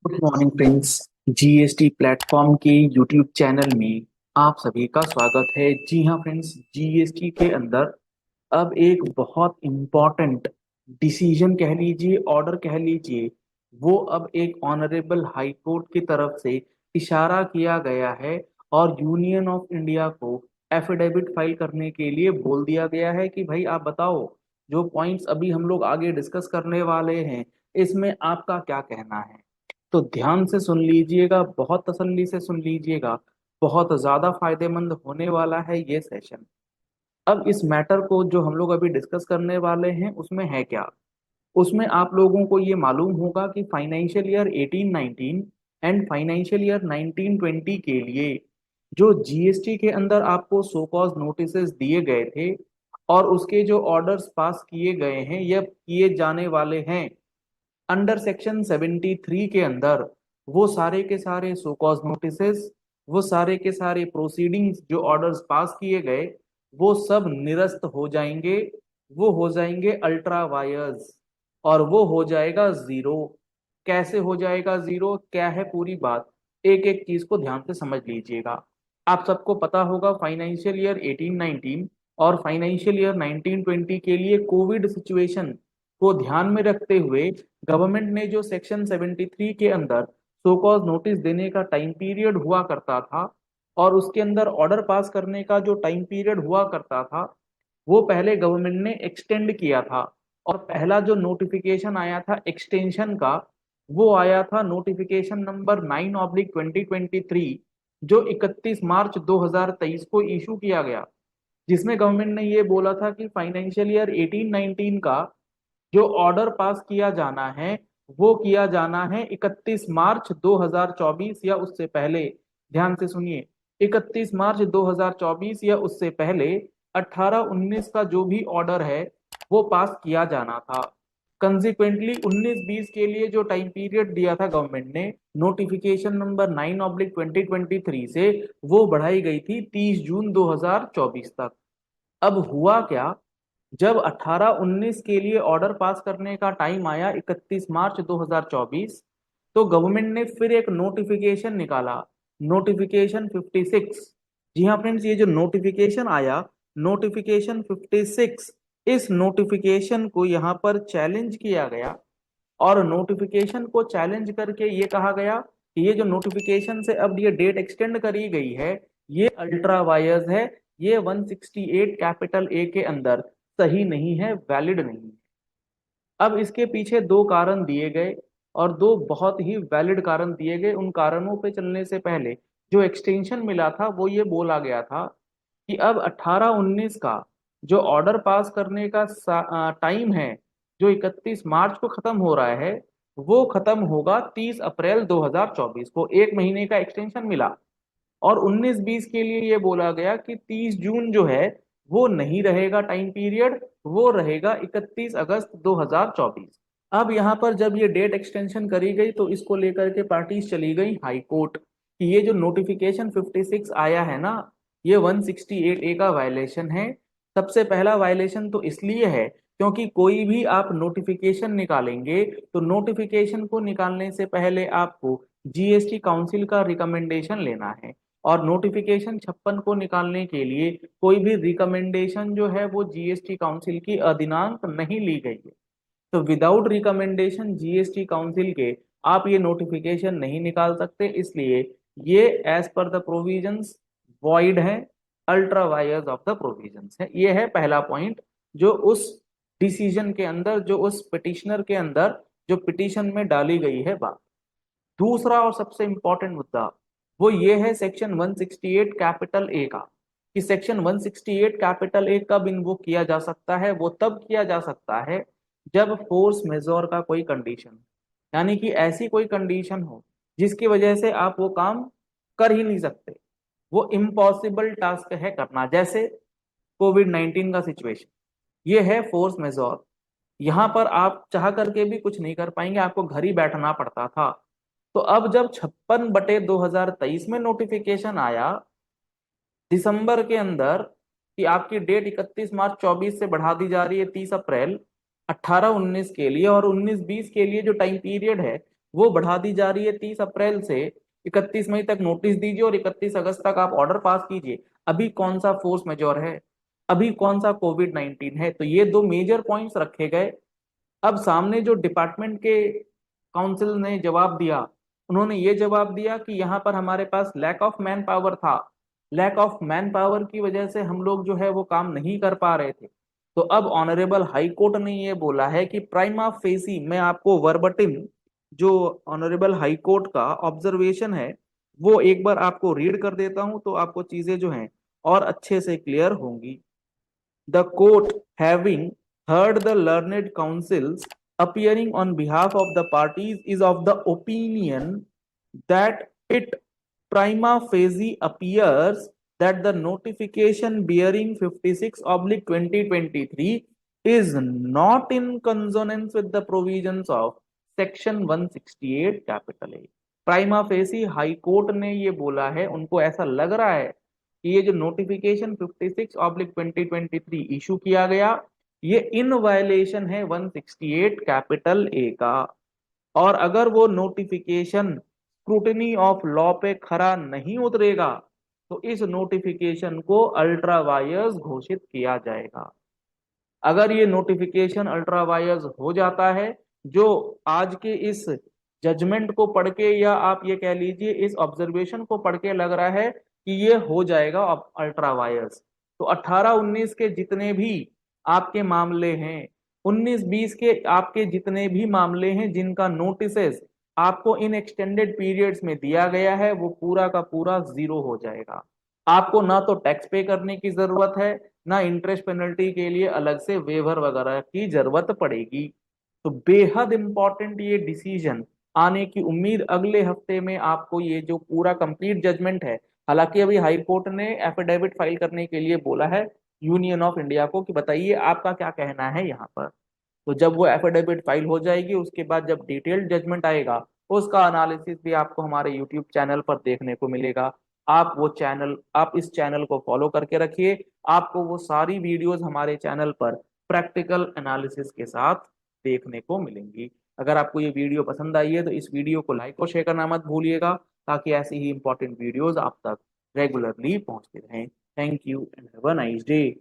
Good morning friends. GST platform के YouTube channel में आप सभी का स्वागत है। जी हाँ फ्रेंड्स, जीएसटी के अंदर अब एक बहुत इम्पॉर्टेंट डिसीजन कह लीजिए, ऑर्डर कह लीजिए, वो अब एक ऑनरेबल हाई कोर्ट की तरफ से इशारा किया गया है और यूनियन ऑफ इंडिया को एफिडेविट फाइल करने के लिए बोल दिया गया है कि भाई आप बताओ, जो पॉइंट्स अभी हम लोग आगे डिस्कस करने वाले हैं इसमें आपका क्या कहना है। तो ध्यान से सुन लीजिएगा, बहुत तसल्ली से सुन लीजिएगा, बहुत ज्यादा फायदेमंद होने वाला है ये सेशन। अब इस मैटर को जो हम लोग अभी डिस्कस करने वाले हैं उसमें है क्या, उसमें आप लोगों को ये मालूम होगा कि financial year 18-19 and financial year 19-20 के लिए जो जीएसटी के अंदर आपको सो कॉज नोटिसेस दिए गए थे और उसके जो ऑर्डर्स पास किए गए हैं या किए जाने वाले हैं अंडर सेक्शन 73 के अंदर, वो सारे के सारे सो कॉज नोटिसेस, वो सारे के सारे प्रोसीडिंग्स जो ऑर्डर्स पास किए गए वो सब निरस्त हो जाएंगे। वो हो जाएंगे अल्ट्रा वायर्स और वो हो जाएगा जीरो। कैसे हो जाएगा जीरो, क्या है पूरी बात, एक एक चीज को ध्यान से समझ लीजिएगा। आप सबको पता होगा फाइनेंशियल ईयर 18-19 और फाइनेंशियल ईयर 19-20 के लिए कोविड सिचुएशन को ध्यान में रखते हुए गवर्नमेंट ने जो सेक्शन 73 के अंदर सो कॉज नोटिस देने का टाइम पीरियड हुआ करता था और उसके अंदर ऑर्डर पास करने का जो टाइम पीरियड हुआ करता था वो पहले गवर्नमेंट ने एक्सटेंड किया था। और पहला जो नोटिफिकेशन आया था एक्सटेंशन का, वो आया था नोटिफिकेशन नंबर 9/2023, जो 31 मार्च 2023 को इशू किया गया, जिसमें गवर्नमेंट ने ये बोला था कि फाइनेंशियल ईयर 18-19 का जो ऑर्डर पास किया जाना है वो किया जाना है 31 मार्च 2024 या उससे पहले। ध्यान से सुनिए, 31 मार्च 2024 या उससे पहले 18-19 का जो भी ऑर्डर है वो पास किया जाना था। कंसिक्वेंटली 19-20 के लिए जो टाइम पीरियड दिया था गवर्नमेंट ने नोटिफिकेशन नंबर 9/2023 से, वो बढ़ाई गई थी 30 जून 2024 तक। अब हुआ क्या, जब 18-19 के लिए ऑर्डर पास करने का टाइम आया 31 मार्च 2024, तो गवर्नमेंट ने फिर एक नोटिफिकेशन निकाला, नोटिफिकेशन 56। जी हाँ फ्रेंड्स, ये जो नोटिफिकेशन आया, नोटिफिकेशन 56, इस नोटिफिकेशन को यहाँ पर चैलेंज किया गया और नोटिफिकेशन को चैलेंज करके ये कहा गया कि ये जो नोटिफिकेशन से अब ये डेट एक्सटेंड करी गई है ये अल्ट्रा वायर्स है, ये 168 कैपिटल ए के अंदर सही नहीं है, वैलिड नहीं है। अब इसके पीछे दो कारण दिए गए और दो बहुत ही वैलिड कारण दिए गए। उन कारणों पे चलने से पहले जो एक्सटेंशन मिला था वो ये बोला गया था कि अब 18-19 का जो ऑर्डर पास करने का टाइम है, जो 31 मार्च को खत्म हो रहा है, वो खत्म होगा 30 अप्रैल 2024 को। एक महीने का एक्सटेंशन मिला और 19-20 के लिए ये बोला गया कि 30 जून जो है वो नहीं रहेगा टाइम पीरियड, वो रहेगा 31 अगस्त 2024। अब यहाँ पर जब ये डेट एक्सटेंशन करी गई तो इसको लेकर के पार्टीज चली गई हाई कोर्ट कि ये जो नोटिफिकेशन 56 आया है ना, ये 168 ए का वायलेशन है। सबसे पहला वायलेशन तो इसलिए है क्योंकि कोई भी आप नोटिफिकेशन निकालेंगे तो नोटिफिकेशन को निकालने से पहले आपको जीएसटी काउंसिल का रिकमेंडेशन लेना है और नोटिफिकेशन 56 को निकालने के लिए कोई भी रिकमेंडेशन जो है वो जीएसटी काउंसिल की अधिनांक नहीं ली गई है। तो विदाउट रिकमेंडेशन जीएसटी काउंसिल के आप ये नोटिफिकेशन नहीं निकाल सकते, इसलिए ये as per the provisions void है, ultra vires of the provisions है। ये है पहला पॉइंट जो उस डिसीजन के अंदर, जो उस पिटिशनर के अंदर, जो पिटीशन में डाली गई है बात। दूसरा और सबसे इंपॉर्टेंट मुद्दा वो ये है सेक्शन 168 कैपिटल ए का, कि सेक्शन 168 कैपिटल ए कब इन्वोक किया जा सकता है, वो तब किया जा सकता है जब फोर्स मेजोर का कोई कंडीशन, यानी कि ऐसी कोई कंडीशन हो जिसकी वजह से आप वो काम कर ही नहीं सकते, वो इम्पॉसिबल टास्क है करना, जैसे कोविड-19 का सिचुएशन, ये है फोर्स मेजोर। यहाँ पर आप चाह करके भी कुछ नहीं कर पाएंगे, आपको घर ही बैठना पड़ता था। तो अब जब 56/2023 में नोटिफिकेशन आया दिसंबर के अंदर कि आपकी डेट 31 मार्च 24 से बढ़ा दी जा रही है 30 अप्रैल 18-19 के लिए, और 19-20 के लिए जो टाइम पीरियड है वो बढ़ा दी जा रही है 30 अप्रैल से 31 मई तक नोटिस दीजिए और 31 अगस्त तक आप ऑर्डर पास कीजिए। अभी कौन सा फोर्स मेजोर है, अभी कौन सा कोविड-19 है? तो ये दो मेजर पॉइंट्स रखे गए। अब सामने जो डिपार्टमेंट के काउंसिल ने जवाब दिया, उन्होंने ये जवाब दिया कि यहाँ पर हमारे पास लैक ऑफ मैन पावर था, लैक ऑफ मैन पावर की वजह से हम लोग जो है वो काम नहीं कर पा रहे थे। तो अब ऑनरेबल हाई कोर्ट ने ये बोला है कि प्राइमा फेसी, मैं आपको वर्बटिम जो ऑनरेबल हाई कोर्ट का ऑब्जर्वेशन है वो एक बार आपको रीड कर देता हूं, तो आपको चीजें जो हैं और अच्छे से क्लियर होंगी। The court, having heard the learned counsels appearing on behalf of the parties, is of the opinion that it prima facie appears that the notification bearing 56/2023 is not in consonance with the provisions of section 168 capital A। Prima facie high court ने ये बोला है, उनको ऐसा लग रहा है कि ये जो नोटिफिकेशन 56/2023 इशू किया गया, ये इन वायलेशन है 168 कैपिटल ए का। और अगर वो नोटिफिकेशन स्क्रूटनी ऑफ लॉ पे खरा नहीं उतरेगा तो इस नोटिफिकेशन को अल्ट्रा वायर्स घोषित किया जाएगा। अगर ये नोटिफिकेशन अल्ट्रा वायर्स हो जाता है, जो आज के इस जजमेंट को पढ़ के या आप ये कह लीजिए इस ऑब्जर्वेशन को पढ़ के लग रहा है कि ये हो जाएगा अल्ट्रा वायर्स, तो 18-19 के जितने भी आपके मामले हैं, 19-20 के आपके जितने भी मामले हैं जिनका नोटिसेस आपको इन एक्सटेंडेड पीरियड्स में दिया गया है, वो पूरा का पूरा जीरो हो जाएगा। आपको ना तो टैक्स पे करने की जरूरत है, ना इंटरेस्ट पेनल्टी के लिए अलग से वेवर वगैरह की जरूरत पड़ेगी। तो बेहद इंपॉर्टेंट ये डिसीजन आने की उम्मीद अगले हफ्ते में आपको, ये जो पूरा कंप्लीट जजमेंट है, हालांकि अभी हाई कोर्ट ने एफिडेविट फाइल करने के लिए बोला है यूनियन ऑफ इंडिया को कि बताइए आपका क्या कहना है यहाँ पर। तो जब वो एफिडेविट फाइल हो जाएगी उसके बाद जब डिटेल्ड जजमेंट आएगा, उसका एनालिसिस भी आपको हमारे यूट्यूब चैनल पर देखने को मिलेगा। आप इस चैनल को फॉलो करके रखिए, आपको वो सारी वीडियोस हमारे चैनल पर प्रैक्टिकल एनालिसिस के साथ देखने को मिलेंगी। अगर आपको ये वीडियो पसंद आई है तो इस वीडियो को लाइक और शेयर करना मत भूलिएगा, ताकि ऐसी ही इंपॉर्टेंट वीडियोस आप तक रेगुलरली पहुंचते रहें। Thank you and have a nice day.